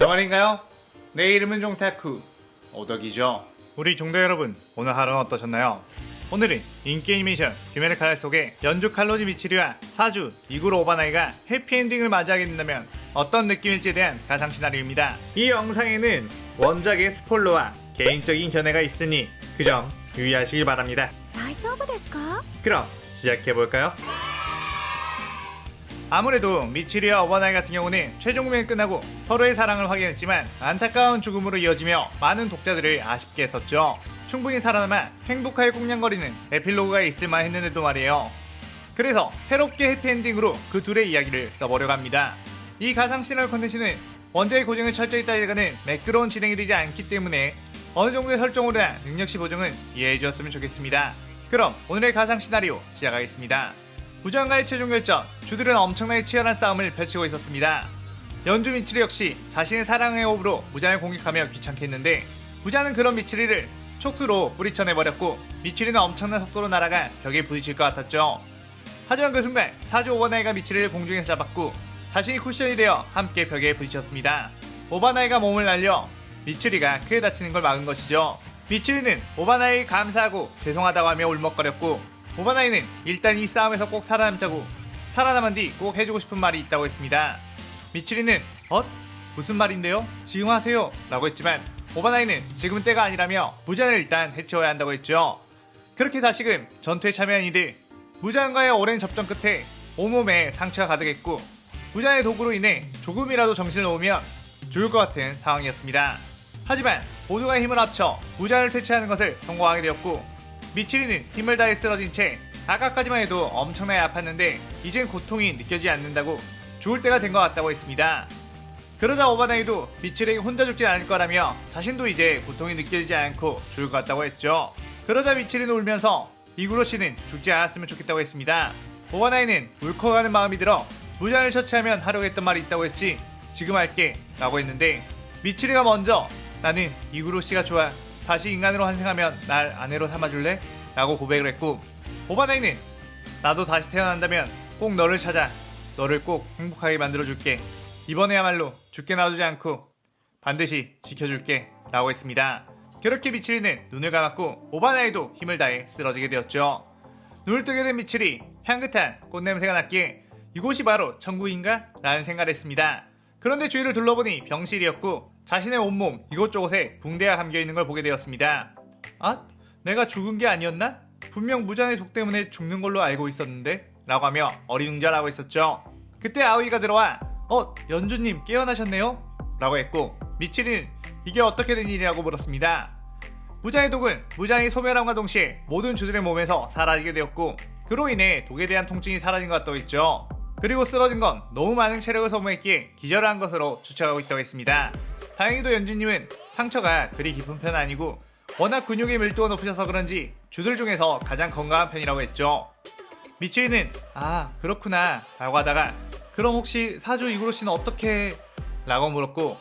정말인가요? 내 이름은 종타쿠 오덕이죠. 우리 종도 여러분, 오늘 하루는 어떠셨나요? 오늘은 인기 애니메이션 귀멸의 칼날 속의 연주 칼로지 미치리와 사주 이구로 오바나이가 해피엔딩을 맞이하게 된다면 어떤 느낌일지에 대한 가상 시나리오입니다. 이 영상에는 원작의 스포일러와 개인적인 견해가 있으니 그 점 유의하시길 바랍니다. 大丈夫ですか? 그럼 시작해볼까요? 아무래도 미치리와 오바나이 같은 경우는 최종 공연이 끝나고 서로의 사랑을 확인했지만 안타까운 죽음으로 이어지며 많은 독자들을 아쉽게 했었죠. 충분히 살아남아 행복하게 꽁냥거리는 에필로그가 있을만 했는데도 말이에요. 그래서 새롭게 해피엔딩으로 그 둘의 이야기를 써보려고 합니다. 이 가상 시나리오 컨텐츠는 원작의 고증을 철저히 따라가는 매끄러운 진행이 되지 않기 때문에 어느 정도의 설정으로나 능력치 보정은 이해해 주었으면 좋겠습니다. 그럼 오늘의 가상 시나리오 시작하겠습니다. 부장과의 최종 결전, 주들은 엄청나게 치열한 싸움을 펼치고 있었습니다. 연주 미치리 역시 자신의 사랑의 호흡으로 무장을 공격하며 귀찮게 했는데 부자는 그런 미치리를 촉수로 뿌리쳐내버렸고 미치리는 엄청난 속도로 날아가 벽에 부딪힐 것 같았죠. 하지만 그 순간 사주 오바나이가 미치리를 공중에서 잡았고 자신이 쿠션이 되어 함께 벽에 부딪혔습니다. 오바나이가 몸을 날려 미치리가 크게 다치는 걸 막은 것이죠. 미치리는 오바나이에 감사하고 죄송하다고 하며 울먹거렸고 오바나이는 일단 이 싸움에서 꼭 살아남자고 살아남은 뒤 꼭 해주고 싶은 말이 있다고 했습니다. 미치리는 무슨 말인데요? 지금 하세요 라고 했지만 오바나이는 지금은 때가 아니라며 무장을 일단 해치워야 한다고 했죠. 그렇게 다시금 전투에 참여한 이들 무장과의 오랜 접전 끝에 온몸에 상처가 가득했고 무장의 도구로 인해 조금이라도 정신을 놓으면 죽을 것 같은 상황이었습니다. 하지만 모두가 힘을 합쳐 무장을 퇴치하는 것을 성공하게 되었고 미치리는 힘을 다해 쓰러진 채 아까까지만 해도 엄청나게 아팠는데 이젠 고통이 느껴지지 않는다고 죽을 때가 된 것 같다고 했습니다. 그러자 오바나이도 미치리에게 혼자 죽지 않을 거라며 자신도 이제 고통이 느껴지지 않고 죽을 것 같다고 했죠. 그러자 미치리는 울면서 이구로 씨는 죽지 않았으면 좋겠다고 했습니다. 오바나이는 울컥하는 마음이 들어 무장을 처치하면 하려고 했던 말이 있다고 했지 지금 할게 라고 했는데 미치리가 먼저 나는 이구로 씨가 좋아 다시 인간으로 환생하면 날 아내로 삼아줄래? 라고 고백을 했고 오바나이는 나도 다시 태어난다면 꼭 너를 찾아 너를 꼭 행복하게 만들어줄게 이번에야말로 죽게 놔두지 않고 반드시 지켜줄게 라고 했습니다. 그렇게 미치리는 눈을 감았고 오바나이도 힘을 다해 쓰러지게 되었죠. 눈을 뜨게 된 미치리 향긋한 꽃냄새가 났기에 이곳이 바로 천국인가? 라는 생각을 했습니다. 그런데 주위를 둘러보니 병실이었고 자신의 온몸 이곳저곳에 붕대가 감겨있는 걸 보게 되었습니다. 내가 죽은 게 아니었나? 분명 무장의 독 때문에 죽는 걸로 알고 있었는데? 라고 하며 어리둥절하고 있었죠. 그때 아오이가 들어와 연주님 깨어나셨네요? 라고 했고 미치리는 이게 어떻게 된 일이라고 물었습니다. 무장의 독은 무장이 소멸함과 동시에 모든 주들의 몸에서 사라지게 되었고 그로 인해 독에 대한 통증이 사라진 것 같다고 했죠. 그리고 쓰러진 건 너무 많은 체력을 소모했기에 기절을 한 것으로 추측하고 있다고 했습니다. 다행히도 연주님은 상처가 그리 깊은 편은 아니고 워낙 근육의 밀도가 높으셔서 그런지 주들 중에서 가장 건강한 편이라고 했죠. 미치리는 그렇구나 라고 하다가 그럼 혹시 사주 이구로 씨는 어떻게 라고 물었고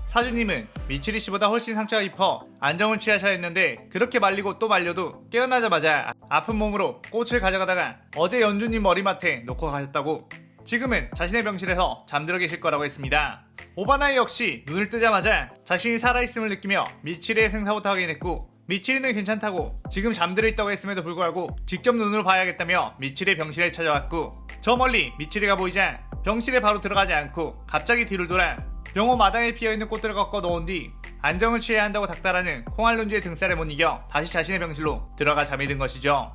사주님은 미치리 씨보다 훨씬 상처가 깊어 안정을 취하셔야 했는데 그렇게 말리고 또 말려도 깨어나자마자 아픈 몸으로 꽃을 가져가다가 어제 연주님 머리맡에 놓고 가셨다고 지금은 자신의 병실에서 잠들어 계실 거라고 했습니다. 오바나이 역시 눈을 뜨자마자 자신이 살아있음을 느끼며 미치리의 생사부터 확인했고 미치리는 괜찮다고 지금 잠들어 있다고 했음에도 불구하고 직접 눈으로 봐야겠다며 미치리의 병실에 찾아왔고 저 멀리 미치리가 보이자 병실에 바로 들어가지 않고 갑자기 뒤를 돌아 병호 마당에 피어있는 꽃들을 꺾어 놓은 뒤 안정을 취해야 한다고 닥달하는 콩알룬지의 등살에 못 이겨 다시 자신의 병실로 들어가 잠이 든 것이죠.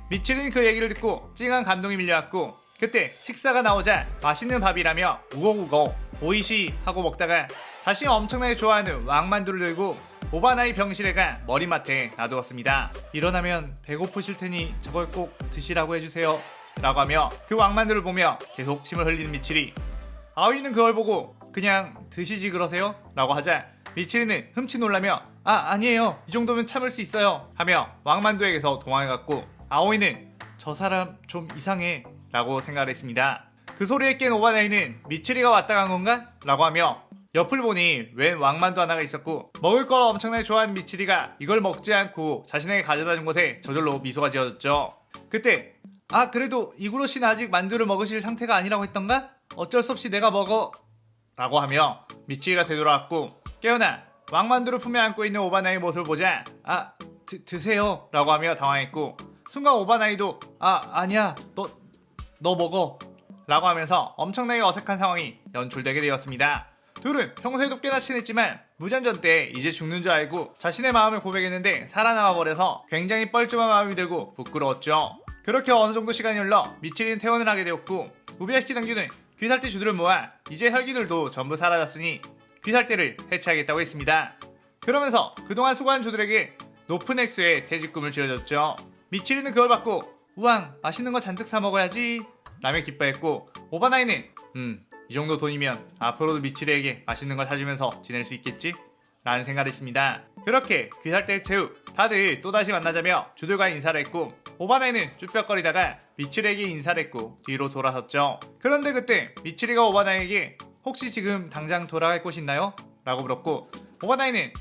미치리는 그 얘기를 듣고 찡한 감동이 밀려왔고 그때 식사가 나오자 맛있는 밥이라며 우걱우걱 오이시 하고 먹다가 자신이 엄청나게 좋아하는 왕만두를 들고 오바나이 병실에 가 머리맡에 놔두었습니다. 일어나면 배고프실 테니 저걸 꼭 드시라고 해주세요 라고 하며 그 왕만두를 보며 계속 침을 흘리는 미치리. 아오이는 그걸 보고 그냥 드시지 그러세요? 라고 하자 미치리는 흠칫 놀라며 아니에요 이 정도면 참을 수 있어요 하며 왕만두에게서 도망해갔고 아오이는 저 사람 좀 이상해 라고 생각을 했습니다. 그 소리에 깬 오바나이는 미치리가 왔다 간 건가? 라고 하며 옆을 보니 웬 왕만두 하나가 있었고 먹을 걸 엄청나게 좋아하는 미치리가 이걸 먹지 않고 자신에게 가져다 준 것에 저절로 미소가 지어졌죠. 그때 그래도 이구로 씨는 아직 만두를 먹으실 상태가 아니라고 했던가? 어쩔 수 없이 내가 먹어 라고 하며 미치리가 되돌아왔고 깨어나 왕만두를 품에 안고 있는 오바나의 모습을 보자 드세요 라고 하며 당황했고 순간 오바나이도 아니야 너 먹어 라고 하면서 엄청나게 어색한 상황이 연출되게 되었습니다. 둘은 평소에도 꽤나 친했지만 무전전 때 이제 죽는 줄 알고 자신의 마음을 고백했는데 살아남아 버려서 굉장히 뻘쭘한 마음이 들고 부끄러웠죠. 그렇게 어느 정도 시간이 흘러 미치리는 퇴원을 하게 되었고 우비야시키 당주는 귀살대 주들을 모아 이제 혈기들도 전부 사라졌으니 귀살대를 해체하겠다고 했습니다. 그러면서 그동안 수고한 주들에게 높은 액수의 퇴직금을 쥐어줬죠. 미치리는 그걸 받고 우왕 맛있는 거 잔뜩 사 먹어야지 라며 기뻐했고 오바나이는 이 정도 돈이면 앞으로도 미치리에게 맛있는 걸 사주면서 지낼 수 있겠지? 라는 생각을 했습니다. 그렇게 귀살대 해체 후 다들 또다시 만나자며 주들과 인사를 했고 오바나이는 쭈뼛거리다가 미치리에게 인사를 했고 뒤로 돌아섰죠. 그런데 그때 미치리가 오바나이에게 혹시 지금 당장 돌아갈 곳 있나요? 라고 물었고 오바나이는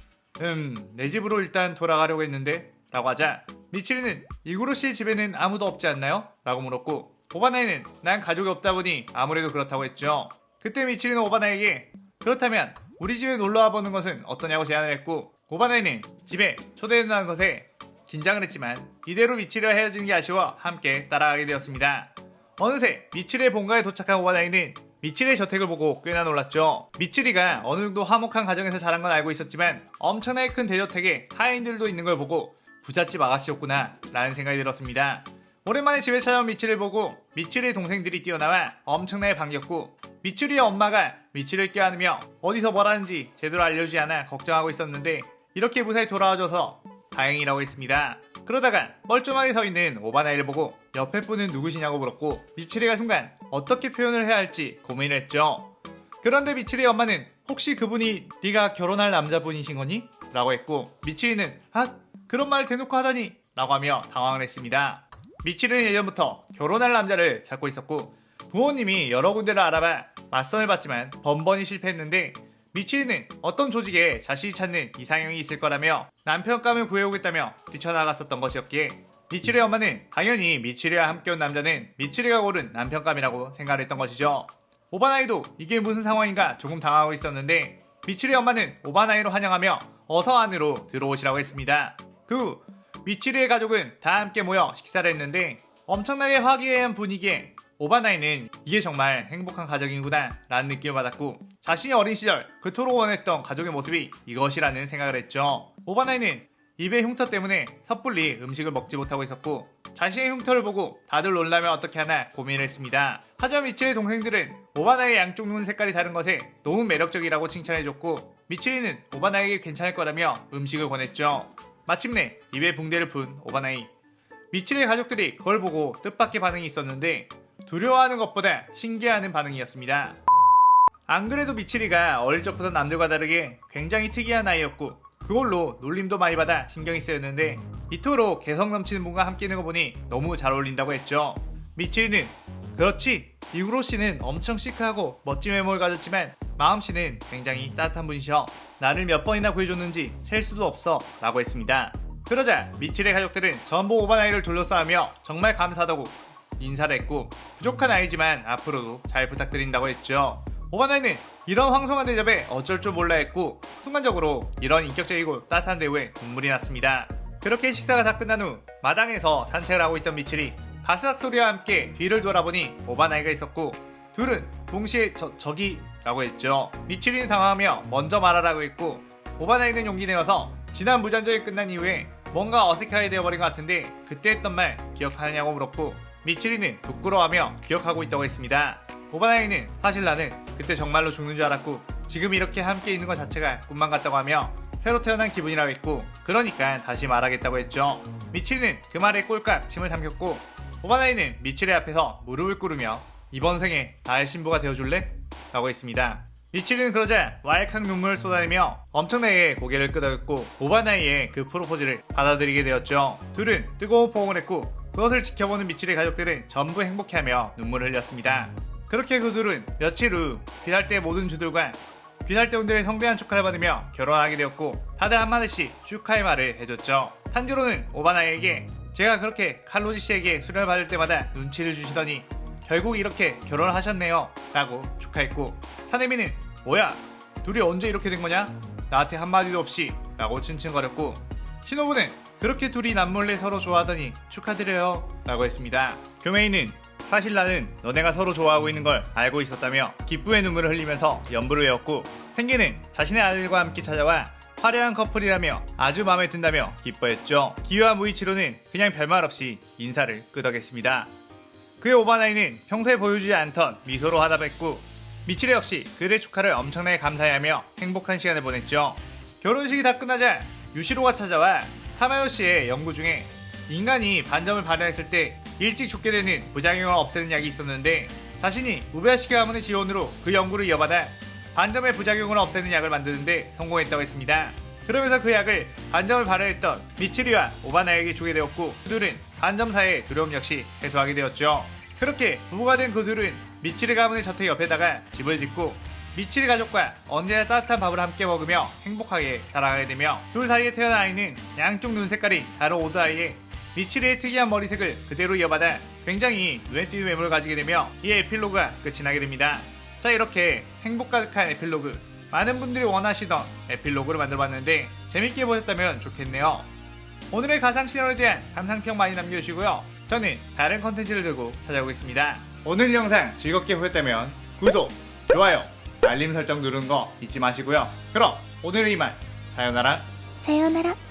내 집으로 일단 돌아가려고 했는데 라고 하자 미치리는 이구로씨 집에는 아무도 없지 않나요? 라고 물었고 오바나이는 난 가족이 없다 보니 아무래도 그렇다고 했죠. 그때 미치리는 오바나이에게 그렇다면 우리 집에 놀러와 보는 것은 어떠냐고 제안을 했고 오바나이는 집에 초대된다는 것에 긴장을 했지만 이대로 미치리와 헤어지는 게 아쉬워 함께 따라가게 되었습니다. 어느새 미치리의 본가에 도착한 오바나이는 미치리의 저택을 보고 꽤나 놀랐죠. 미치리가 어느 정도 화목한 가정에서 자란 건 알고 있었지만 엄청나게 큰 대저택에 하인들도 있는 걸 보고 부잣집 아가씨였구나 라는 생각이 들었습니다. 오랜만에 집에 찾아온 미치리를 보고 미치리의 동생들이 뛰어나와 엄청나게 반겼고 미치리의 엄마가 미치리를 껴안으며 어디서 뭘 하는지 제대로 알려주지 않아 걱정하고 있었는데 이렇게 무사히 돌아와줘서 다행이라고 했습니다. 그러다가 뻘쭘하게 서 있는 오바나이를 보고 옆에 분은 누구시냐고 물었고 미치리가 순간 어떻게 표현을 해야 할지 고민을 했죠. 그런데 미치리의 엄마는 혹시 그분이 네가 결혼할 남자분이신 거니? 라고 했고 미치리는 그런 말 대놓고 하다니 라고 하며 당황을 했습니다. 미치리는 예전부터 결혼할 남자를 찾고 있었고 부모님이 여러 군데를 알아봐 맞선을 봤지만 번번이 실패했는데 미치리는 어떤 조직에 자신이 찾는 이상형이 있을 거라며 남편감을 구해오겠다며 뛰쳐나갔었던 것이었기에 미치리의 엄마는 당연히 미치리와 함께 온 남자는 미치리가 고른 남편감이라고 생각을 했던 것이죠. 오바나이도 이게 무슨 상황인가 조금 당하고 있었는데 미치리의 엄마는 오바나이로 환영하며 어서 안으로 들어오시라고 했습니다. 그 후 미치리의 가족은 다 함께 모여 식사를 했는데 엄청나게 화기애애한 분위기에 오바나이는 이게 정말 행복한 가족이구나 라는 느낌을 받았고 자신이 어린 시절 그토록 원했던 가족의 모습이 이것이라는 생각을 했죠. 오바나이는 입의 흉터 때문에 섣불리 음식을 먹지 못하고 있었고 자신의 흉터를 보고 다들 놀라면 어떻게 하나 고민을 했습니다. 하지만 미치리의 동생들은 오바나이의 양쪽 눈 색깔이 다른 것에 너무 매력적이라고 칭찬해줬고 미치리는 오바나이에게 괜찮을 거라며 음식을 권했죠. 마침내 입에 붕대를 푼 오바나이. 미치리의 가족들이 그걸 보고 뜻밖의 반응이 있었는데 두려워하는 것보다 신기해하는 반응이었습니다. 안 그래도 미치리가 어릴 적부터 남들과 다르게 굉장히 특이한 아이였고 그걸로 놀림도 많이 받아 신경이 쓰였는데 이토록 개성 넘치는 분과 함께 있는 거 보니 너무 잘 어울린다고 했죠. 미치리는 그렇지 이구로씨는 엄청 시크하고 멋진 외모를 가졌지만 마음씨는 굉장히 따뜻한 분이셔. 나를 몇 번이나 구해줬는지 셀 수도 없어 라고 했습니다. 그러자 미치리의 가족들은 전부 오바나이를 둘러싸으며 정말 감사하다고 인사를 했고 부족한 아이지만 앞으로도 잘 부탁드린다고 했죠. 오바나이는 이런 황송한 대접에 어쩔 줄 몰라 했고 순간적으로 이런 인격적이고 따뜻한 대우에 눈물이 났습니다. 그렇게 식사가 다 끝난 후 마당에서 산책을 하고 있던 미치리 바스락 소리와 함께 뒤를 돌아보니 오바나이가 있었고 둘은 동시에 저기 라고 했죠. 미치리는 당황하며 먼저 말하라고 했고 오바나이는 용기 내어서 지난 무전전이 끝난 이후에 뭔가 어색하게 되어버린 것 같은데 그때 했던 말 기억하냐고 물었고 미치리는 부끄러워하며 기억하고 있다고 했습니다. 오바나이는 사실 나는 그때 정말로 죽는 줄 알았고 지금 이렇게 함께 있는 것 자체가 꿈만 같다고 하며 새로 태어난 기분이라고 했고 그러니까 다시 말하겠다고 했죠. 미치리는 그 말에 꼴깍 침을 삼켰고 오바나이는 미치리 앞에서 무릎을 꿇으며 이번 생에 나의 신부가 되어줄래? 라고 했습니다. 미치리는 그러자 왈칵 눈물을 쏟아내며 엄청나게 고개를 끄덕였고 오바나이의 그 프로포즈를 받아들이게 되었죠. 둘은 뜨거운 포옹을 했고 그것을 지켜보는 미치리의 가족들은 전부 행복해하며 눈물을 흘렸습니다. 그렇게 그 둘은 며칠 후 귀살대 모든 주들과 귀살대원들의 성대한 축하를 받으며 결혼하게 되었고 다들 한마디씩 축하의 말을 해줬죠. 탄지로는 오바나이에게 제가 그렇게 칼로지 씨에게 수련을 받을 때마다 눈치를 주시더니 결국 이렇게 결혼을 하셨네요 라고 축하했고 사네미는 뭐야? 둘이 언제 이렇게 된 거냐? 나한테 한마디도 없이 라고 칭칭거렸고 신호부는 그렇게 둘이 남몰래 서로 좋아하더니 축하드려요 라고 했습니다. 교메이는 사실 나는 너네가 서로 좋아하고 있는 걸 알고 있었다며 기쁨의 눈물을 흘리면서 연부를 외웠고 텐게는 자신의 아들과 함께 찾아와 화려한 커플이라며 아주 마음에 든다며 기뻐했죠. 기유와 무이치로는 그냥 별말 없이 인사를 끄덕였습니다. 그의 오바나이는 평소에 보여주지 않던 미소로 화답했고 미치레 역시 그들의 축하를 엄청나게 감사해하며 행복한 시간을 보냈죠. 결혼식이 다 끝나자 유시로가 찾아와 타마요시의 연구 중에 인간이 반점을 발현했을 때 일찍 죽게 되는 부작용을 없애는 약이 있었는데 자신이 우베야시키 가문의 지원으로 그 연구를 이어받아 반점의 부작용을 없애는 약을 만드는데 성공했다고 했습니다. 그러면서 그 약을 반점을 발현했던 미치리와 오바나에게 주게 되었고 그들은 반점사의 두려움 역시 해소하게 되었죠. 그렇게 부부가 된 그들은 미치리 가문의 저택 옆에다가 집을 짓고 미치리 가족과 언제나 따뜻한 밥을 함께 먹으며 행복하게 살아가게 되며 둘 사이에 태어난 아이는 양쪽 눈 색깔이 다른 오드아이에 미치리의 특이한 머리색을 그대로 이어받아 굉장히 눈에 띄는 외모를 가지게 되며 이 에필로그가 끝이 나게 됩니다. 자, 이렇게 행복 가득한 에필로그, 많은 분들이 원하시던 에필로그를 만들어봤는데 재밌게 보셨다면 좋겠네요. 오늘의 가상 시나리오에 대한 감상평 많이 남겨주시고요. 저는 다른 컨텐츠를 들고 찾아오겠습니다. 오늘 영상 즐겁게 보셨다면 구독, 좋아요, 알림 설정 누르는 거 잊지 마시고요. 그럼 오늘은 이만 사요나라.さようなら。